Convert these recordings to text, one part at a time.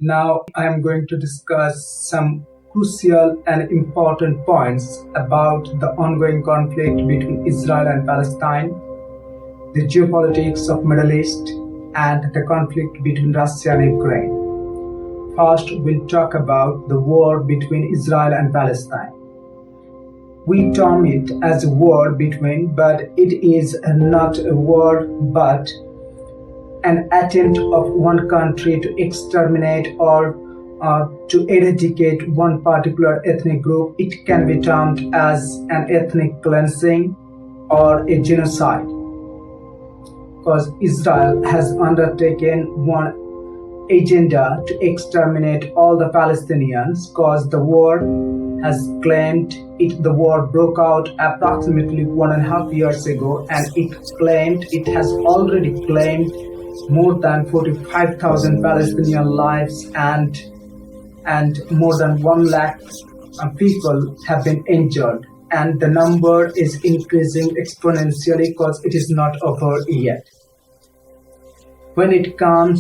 Now I am going to discuss some crucial and important points about the ongoing conflict between Israel and Palestine, the geopolitics of Middle East, and the conflict between Russia and Ukraine. First, we'll talk about the war between Israel and Palestine. We term it as a war between, but it is not a war but an attempt of one country to exterminate or to eradicate one particular ethnic group. It can be termed as an ethnic cleansing or a genocide, because Israel has undertaken one agenda to exterminate all the Palestinians, because the war has claimed the war broke out approximately 1.5 years ago, and it has already claimed more than 45,000 Palestinian lives, and more than 1 lakh people have been injured, and the number is increasing exponentially because it is not over yet. When it comes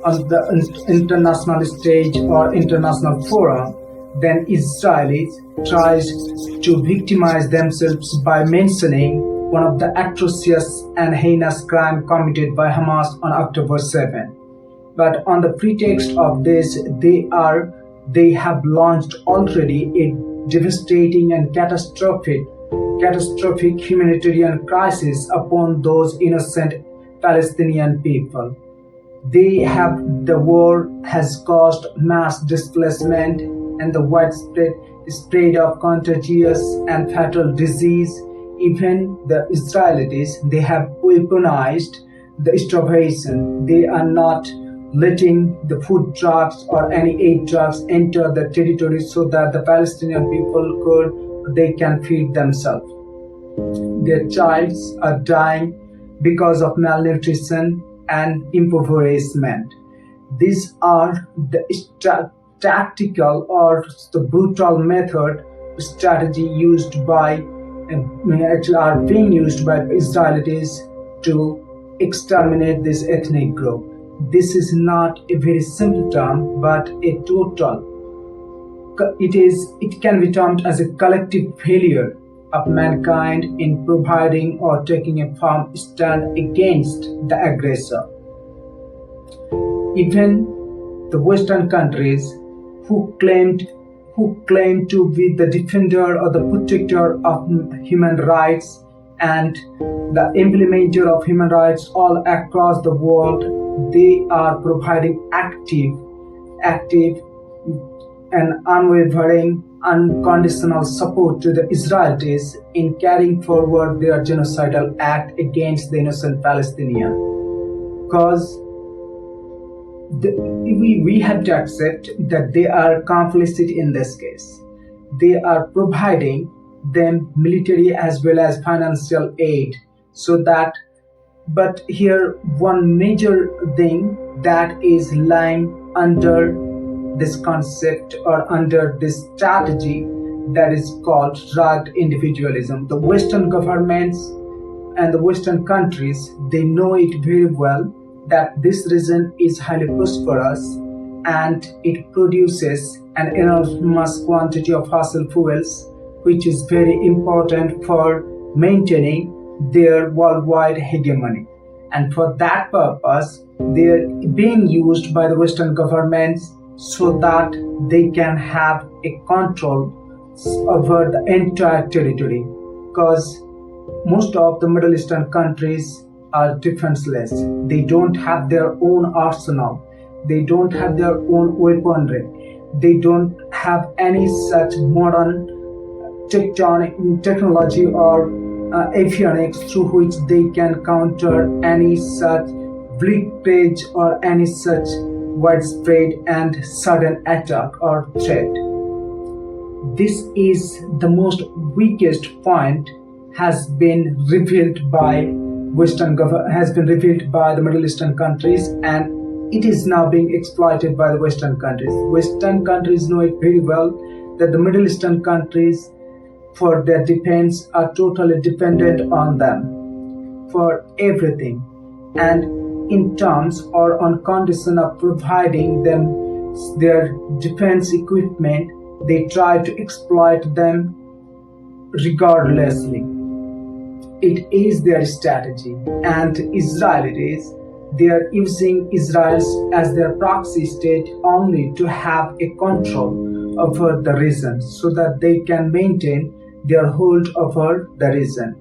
on the international stage or international forum, then Israelis tries to victimize themselves by mentioning one of the atrocious and heinous crime committed by Hamas on October 7. But on the pretext of this, they have launched already a devastating and catastrophic humanitarian crisis upon those innocent Palestinian people. The war has caused mass displacement and the widespread spread of contagious and fatal disease. Even the Israelis, they have weaponized the starvation. They are not letting the food trucks or any aid trucks enter the territory so that the Palestinian people they can feed themselves. Their childs are dying because of malnutrition and impoverishment. These are the tactical or the brutal strategy used by actually are being used by Israelis to exterminate this ethnic group. This is not a very simple term, but a total. It can be termed as a collective failure of mankind in providing or taking a firm stand against the aggressor. Even the Western countries who claim to be the defender or the protector of human rights and the implementer of human rights all across the world, they are providing active and unwavering, unconditional support to the Israelis in carrying forward their genocidal act against the innocent Palestinian. Because we have to accept that they are complicit in this case. They are providing them military as well as financial aid, but here one major thing that is lying under this concept or under this strategy, that is called rugged individualism. The Western governments and the Western countries, they know it very well that this region is highly prosperous and it produces an enormous quantity of fossil fuels, which is very important for maintaining their worldwide hegemony. And for that purpose, they're being used by the Western governments so that they can have a control over the entire territory. Because most of the Middle Eastern countries are defenseless. They don't have their own arsenal. They don't have their own weaponry. They don't have any such modern technology or avionics through which they can counter any such blockage or any such widespread and sudden attack or threat. This is the most weakest point has been revealed by the Middle Eastern countries, and it is now being exploited by the Western countries. Western countries know it very well that the Middle Eastern countries, for their defense, are totally dependent on them for everything, and in terms or on condition of providing them their defense equipment, they try to exploit them regardlessly. It is their strategy, and Israel it is. They are using Israel as their proxy state only to have a control over the region so that they can maintain their hold over the region.